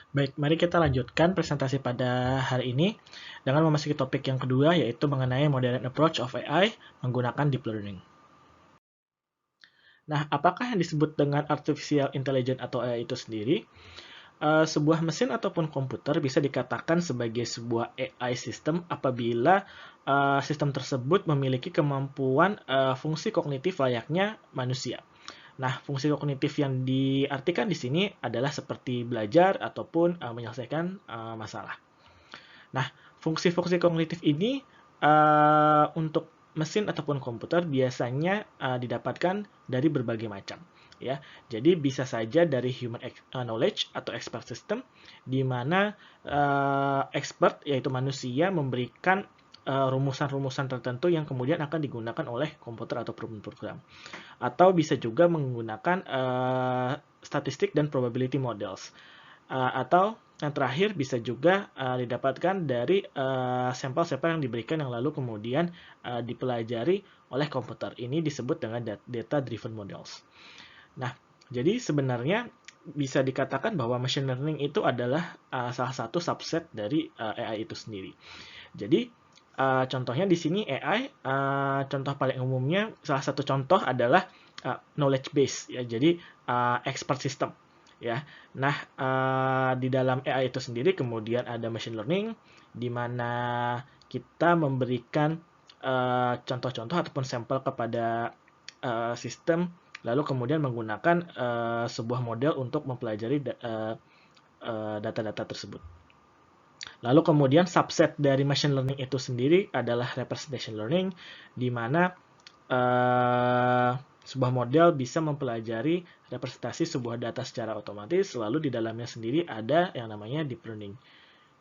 Baik, mari kita lanjutkan presentasi pada hari ini dengan memasuki topik yang kedua, yaitu mengenai modern approach of AI menggunakan deep learning. Nah, apakah yang disebut dengan artificial intelligence atau AI itu sendiri? Sebuah mesin ataupun komputer bisa dikatakan sebagai sebuah AI system apabila sistem tersebut memiliki kemampuan fungsi kognitif layaknya manusia. Nah, fungsi kognitif yang diartikan di sini adalah seperti belajar ataupun menyelesaikan masalah. Nah, fungsi-fungsi kognitif ini untuk mesin ataupun komputer biasanya didapatkan dari berbagai macam, ya. Jadi bisa saja dari human knowledge atau expert system, di mana expert yaitu manusia memberikan rumusan-rumusan tertentu yang kemudian akan digunakan oleh komputer atau program. Atau bisa juga menggunakan statistik dan probability models. Atau yang terakhir bisa juga didapatkan dari sampel-sampel yang diberikan yang lalu kemudian dipelajari oleh komputer. Ini disebut dengan data driven models. Nah, jadi sebenarnya bisa dikatakan bahwa machine learning itu adalah salah satu subset dari AI itu sendiri. Jadi contohnya di sini AI, contoh paling umumnya salah satu contoh adalah knowledge base ya. Jadi expert system ya. Nah, di dalam AI itu sendiri kemudian ada machine learning di mana kita memberikan contoh-contoh ataupun sampel kepada sistem lalu kemudian menggunakan sebuah model untuk mempelajari data-data tersebut. Lalu kemudian subset dari machine learning itu sendiri adalah representation learning, di mana sebuah model bisa mempelajari representasi sebuah data secara otomatis, lalu di dalamnya sendiri ada yang namanya deep learning,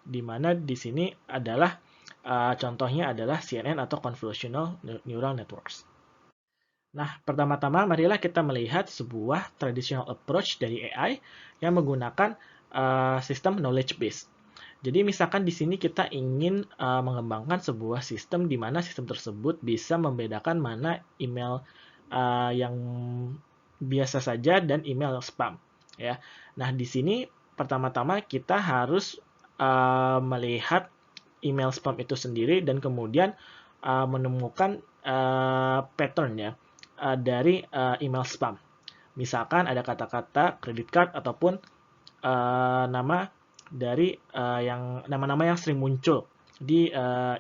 di mana di sini adalah contohnya adalah CNN atau Convolutional Neural Networks. Nah, pertama-tama marilah kita melihat sebuah traditional approach dari AI yang menggunakan sistem knowledge base. Jadi misalkan di sini kita ingin mengembangkan sebuah sistem di mana sistem tersebut bisa membedakan mana email yang biasa saja dan email spam, ya. Nah, di sini pertama-tama kita harus melihat email spam itu sendiri dan kemudian menemukan pattern ya dari email spam. Misalkan ada kata-kata credit card ataupun nama dari yang nama-nama yang sering muncul di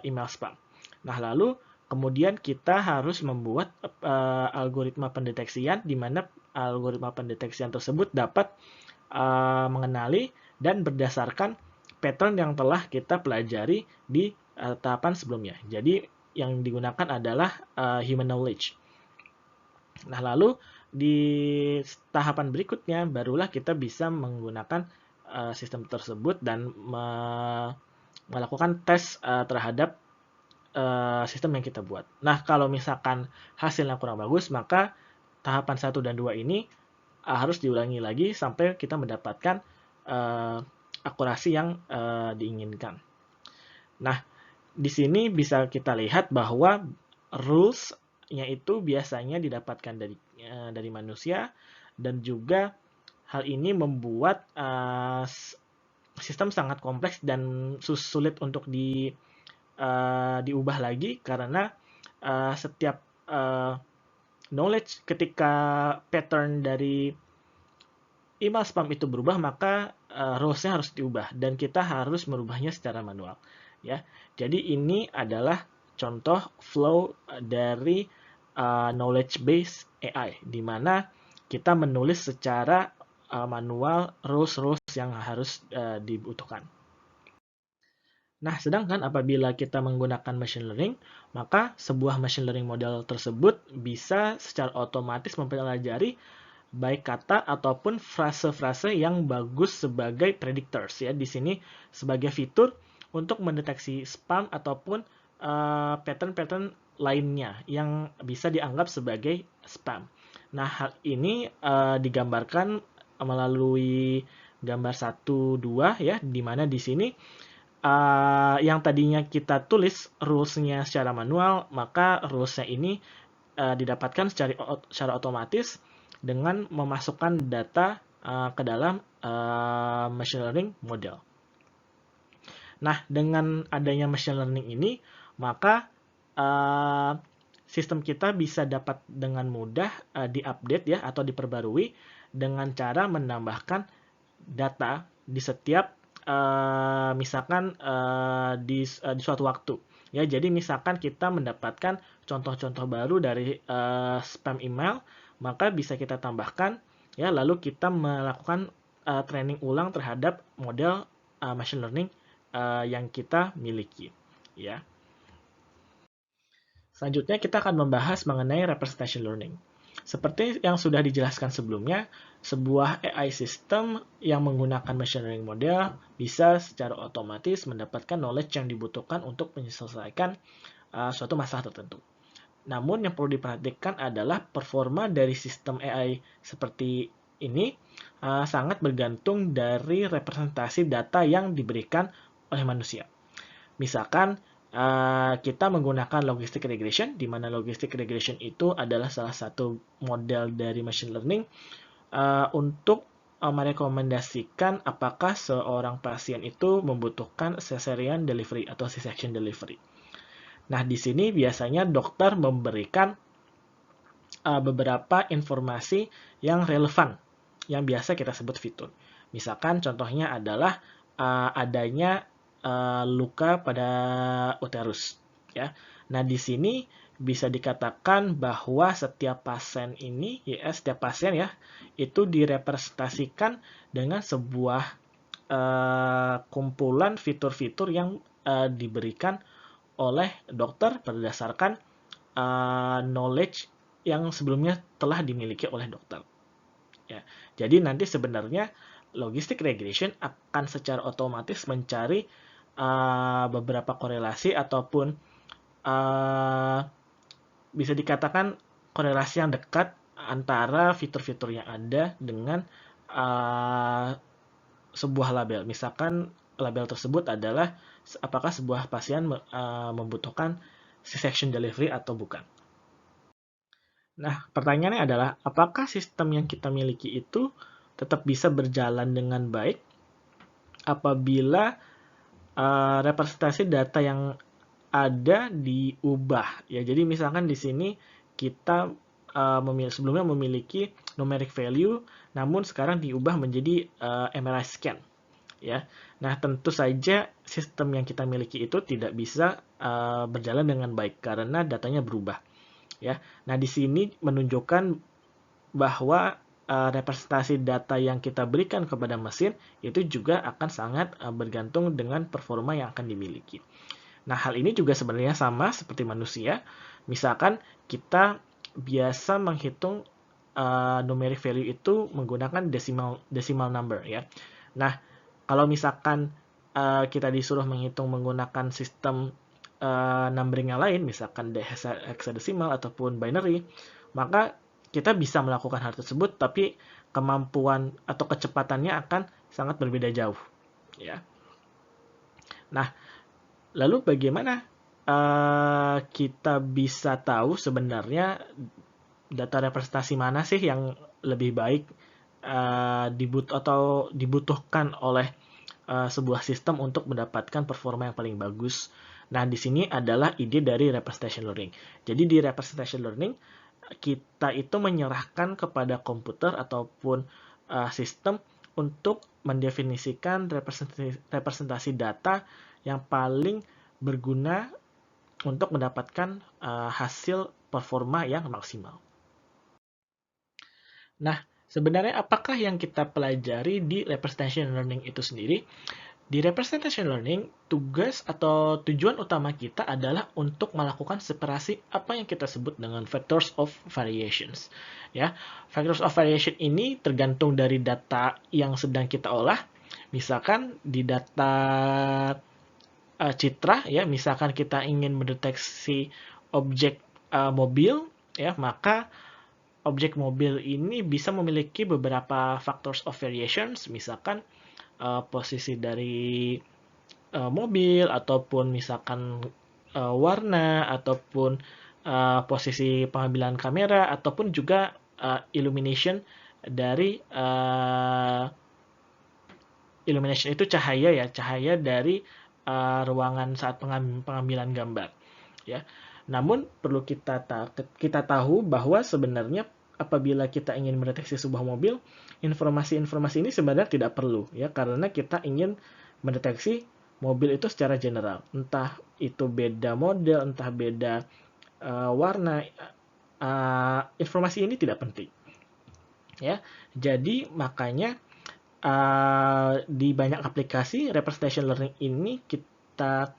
email spam. Nah, lalu kemudian kita harus membuat algoritma pendeteksian di mana algoritma pendeteksian tersebut dapat mengenali dan berdasarkan pattern yang telah kita pelajari di tahapan sebelumnya. Jadi yang digunakan adalah human knowledge. Nah, lalu di tahapan berikutnya barulah kita bisa menggunakan sistem tersebut dan melakukan tes terhadap sistem yang kita buat. Nah, kalau misalkan hasilnya kurang bagus, maka tahapan 1 dan 2 ini harus diulangi lagi sampai kita mendapatkan akurasi yang diinginkan. Nah, di sini bisa kita lihat bahwa rules-nya itu biasanya didapatkan dari manusia dan juga hal ini membuat sistem sangat kompleks dan sulit untuk diubah lagi karena setiap knowledge ketika pattern dari email spam itu berubah maka rules-nya harus diubah dan kita harus merubahnya secara manual ya. Jadi ini adalah contoh flow dari knowledge base AI di mana kita menulis secara manual rules-rules yang harus dibutuhkan. Nah, sedangkan apabila kita menggunakan machine learning, maka sebuah machine learning model tersebut bisa secara otomatis mempelajari baik kata ataupun frase-frase yang bagus sebagai predictors ya di sini sebagai fitur untuk mendeteksi spam ataupun pattern-pattern lainnya yang bisa dianggap sebagai spam. Nah, hal ini digambarkan melalui gambar 1 2 ya di mana di sini yang tadinya kita tulis rules-nya secara manual, maka rules-nya ini didapatkan secara otomatis dengan memasukkan data ke dalam machine learning model. Nah, dengan adanya machine learning ini, maka sistem kita bisa dapat dengan mudah diupdate ya atau diperbarui dengan cara menambahkan data di setiap misalkan di suatu waktu. Ya, jadi misalkan kita mendapatkan contoh-contoh baru dari spam email, maka bisa kita tambahkan ya, lalu kita melakukan training ulang terhadap model machine learning yang kita miliki, ya. Selanjutnya kita akan membahas mengenai representation learning. Seperti yang sudah dijelaskan sebelumnya, sebuah AI system yang menggunakan machine learning model bisa secara otomatis mendapatkan knowledge yang dibutuhkan untuk menyelesaikan suatu masalah tertentu. Namun yang perlu diperhatikan adalah performa dari sistem AI seperti ini sangat bergantung dari representasi data yang diberikan oleh manusia. Misalkan kita menggunakan logistic regression, di mana logistic regression itu adalah salah satu model dari machine learning untuk merekomendasikan apakah seorang pasien itu membutuhkan cesarean delivery atau C-section delivery. Nah, di sini biasanya dokter memberikan beberapa informasi yang relevan, yang biasa kita sebut fitur. Misalkan contohnya adalah adanya luka pada uterus, ya. Nah, di sini bisa dikatakan bahwa setiap pasien ini, ya, setiap pasien ya, itu direpresentasikan dengan sebuah kumpulan fitur-fitur yang diberikan oleh dokter berdasarkan knowledge yang sebelumnya telah dimiliki oleh dokter. Ya, jadi nanti sebenarnya logistic regression akan secara otomatis mencari beberapa korelasi ataupun bisa dikatakan korelasi yang dekat antara fitur-fitur yang ada dengan sebuah label. Misalkan label tersebut adalah apakah sebuah pasien membutuhkan C-section delivery atau bukan. Nah, pertanyaannya adalah apakah sistem yang kita miliki itu tetap bisa berjalan dengan baik apabila representasi data yang ada diubah, ya. Jadi misalkan di sini kita sebelumnya memiliki numeric value, namun sekarang diubah menjadi MRI scan, ya. Nah, tentu saja sistem yang kita miliki itu tidak bisa berjalan dengan baik karena datanya berubah, ya. Nah, di sini menunjukkan bahwa representasi data yang kita berikan kepada mesin itu juga akan sangat bergantung dengan performa yang akan dimiliki. Nah, hal ini juga sebenarnya sama seperti manusia. Misalkan kita biasa menghitung numeric value itu menggunakan decimal number, ya. Nah, kalau misalkan kita disuruh menghitung menggunakan sistem numbering yang lain, misalkan hexadecimal ataupun binary, maka kita bisa melakukan hal tersebut, tapi kemampuan atau kecepatannya akan sangat berbeda jauh, ya. Nah, lalu bagaimana kita bisa tahu sebenarnya data representasi mana sih yang lebih baik dibutuhkan oleh sebuah sistem untuk mendapatkan performa yang paling bagus? Nah, di sini adalah ide dari representation learning. Jadi di representation learning kita itu menyerahkan kepada komputer ataupun sistem untuk mendefinisikan representasi data yang paling berguna untuk mendapatkan hasil performa yang maksimal. Nah, sebenarnya apakah yang kita pelajari di representation learning itu sendiri? Di representation learning, tugas atau tujuan utama kita adalah untuk melakukan separasi apa yang kita sebut dengan factors of variations. Ya, factors of variation ini tergantung dari data yang sedang kita olah. Misalkan di data citra, ya, misalkan kita ingin mendeteksi objek mobil, ya, maka objek mobil ini bisa memiliki beberapa factors of variations, misalkan posisi dari mobil, ataupun misalkan warna, ataupun posisi pengambilan kamera, ataupun juga illumination dari illumination itu cahaya ya, cahaya dari ruangan saat pengambilan gambar ya. Namun perlu kita tahu bahwa sebenarnya apabila kita ingin mendeteksi sebuah mobil, informasi-informasi ini sebenarnya tidak perlu ya, karena kita ingin mendeteksi mobil itu secara general. Entah itu beda model, entah beda warna, informasi ini tidak penting. Ya, jadi makanya di banyak aplikasi representation learning ini kita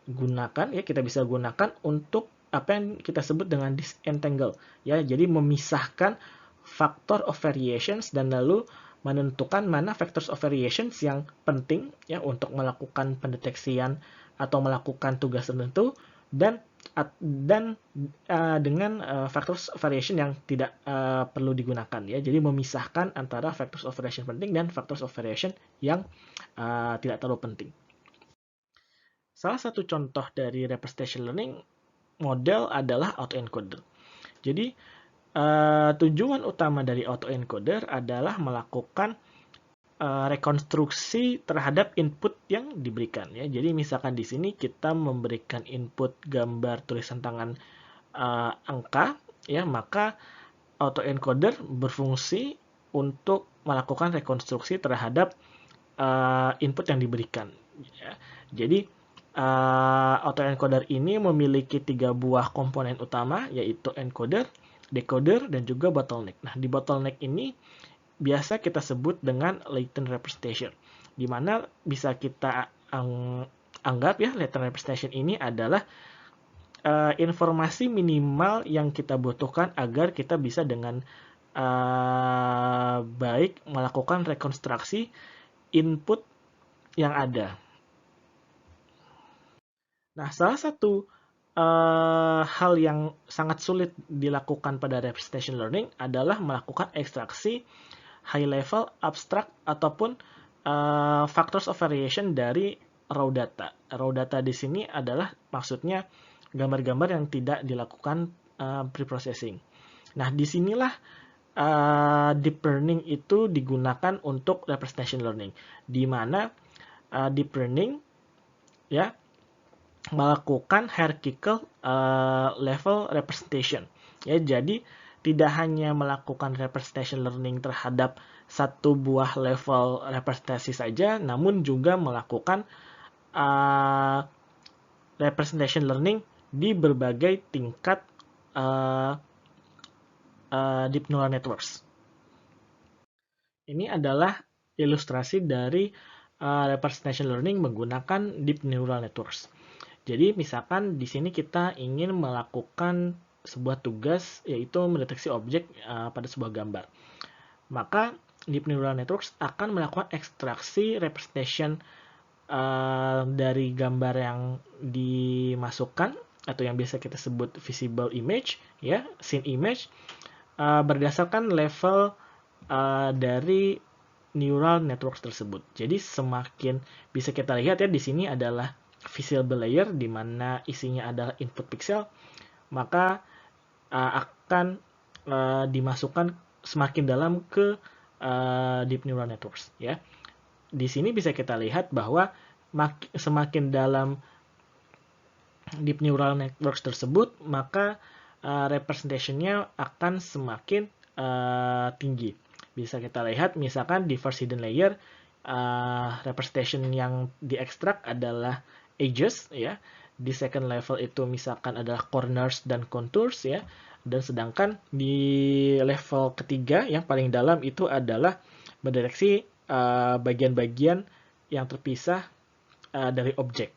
gunakan ya, kita bisa gunakan untuk apa yang kita sebut dengan disentangle ya, jadi memisahkan factor of variations dan lalu menentukan mana factors of variations yang penting ya untuk melakukan pendeteksian atau melakukan tugas tertentu, dan dengan factors of variation yang tidak perlu digunakan ya. Jadi memisahkan antara factors of variation penting dan factors of variation yang tidak terlalu penting. Salah satu contoh dari representation learning model adalah autoencoder. Jadi tujuan utama dari autoencoder adalah melakukan rekonstruksi terhadap input yang diberikan ya. Jadi misalkan di sini kita memberikan input gambar tulisan tangan angka ya, maka autoencoder berfungsi untuk melakukan rekonstruksi terhadap input yang diberikan ya. Jadi autoencoder ini memiliki 3 buah komponen utama, yaitu encoder, decoder, dan juga bottleneck. Nah, di bottleneck ini biasa kita sebut dengan latent representation, di mana bisa kita anggap ya, latent representation ini adalah informasi minimal yang kita butuhkan agar kita bisa dengan baik melakukan rekonstruksi input yang ada. Nah, salah satu hal yang sangat sulit dilakukan pada representation learning adalah melakukan ekstraksi high level, abstract, ataupun factors of variation dari raw data. Raw data di sini adalah maksudnya gambar-gambar yang tidak dilakukan preprocessing. Nah, disinilah deep learning itu digunakan untuk representation learning, di mana deep learning ya melakukan hierarchical level representation ya. Jadi tidak hanya melakukan representation learning terhadap satu buah level representasi saja, namun juga melakukan representation learning di berbagai tingkat deep neural networks. Ini adalah ilustrasi dari representation learning menggunakan deep neural networks. Jadi misalkan di sini kita ingin melakukan sebuah tugas, yaitu mendeteksi objek pada sebuah gambar. Maka deep neural networks akan melakukan ekstraksi representation dari gambar yang dimasukkan atau yang biasa kita sebut visible image ya, scene image, berdasarkan level dari neural networks tersebut. Jadi semakin bisa kita lihat ya, di sini adalah visible layer di mana isinya adalah input pixel, maka akan dimasukkan semakin dalam ke deep neural networks ya. Di sini bisa kita lihat bahwa semakin dalam deep neural networks tersebut, maka representation-nya akan semakin tinggi. Bisa kita lihat misalkan di first hidden layer representation yang diekstrak adalah edges ya. Di second level itu misalkan adalah corners dan contours ya. Dan sedangkan di level ketiga yang paling dalam itu adalah mendeteksi bagian-bagian yang terpisah dari objek.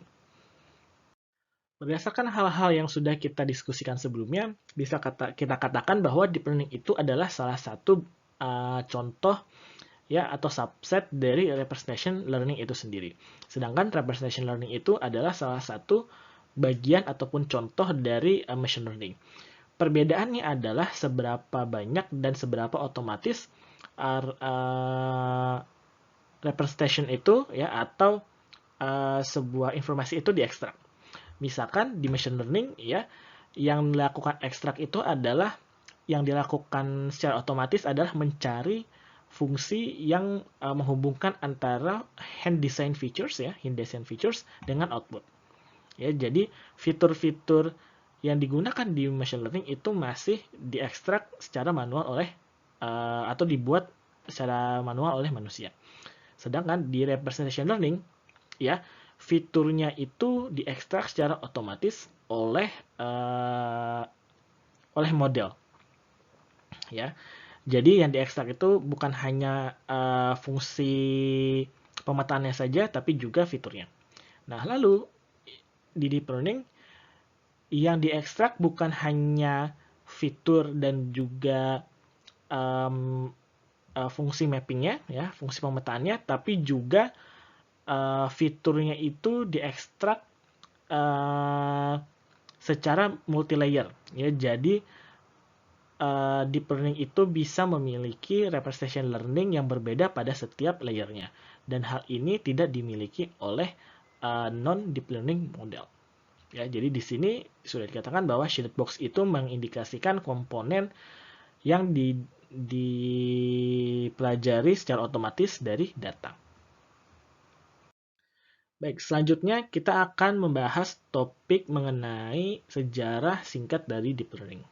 Berdasarkan hal-hal yang sudah kita diskusikan sebelumnya, bisa kita katakan bahwa deep learning itu adalah salah satu contoh ya atau subset dari representation learning itu sendiri. Sedangkan representation learning itu adalah salah satu bagian ataupun contoh dari machine learning. Perbedaannya adalah seberapa banyak dan seberapa otomatis representation itu ya atau sebuah informasi itu diekstrak. Misalkan di machine learning ya, yang melakukan ekstrak itu adalah yang dilakukan secara otomatis adalah mencari fungsi yang menghubungkan antara hand design features dengan output. Ya, jadi fitur-fitur yang digunakan di machine learning itu masih diekstrak secara manual atau dibuat secara manual oleh manusia. Sedangkan di representation learning, ya, fiturnya itu diekstrak secara otomatis oleh model, ya. Jadi yang diekstrak itu bukan hanya fungsi pemetaannya saja, tapi juga fiturnya. Nah, lalu di deep learning yang diekstrak bukan hanya fitur dan juga fungsi mappingnya, ya, fungsi pemetaannya, tapi juga fiturnya itu diekstrak secara multi-layer. Ya, jadi deep learning itu bisa memiliki representation learning yang berbeda pada setiap layernya. Dan hal ini tidak dimiliki oleh non-deep learning model. Ya, jadi di sini sudah dikatakan bahwa shaded box itu mengindikasikan komponen yang dipelajari secara otomatis dari data. Baik, selanjutnya kita akan membahas topik mengenai sejarah singkat dari deep learning.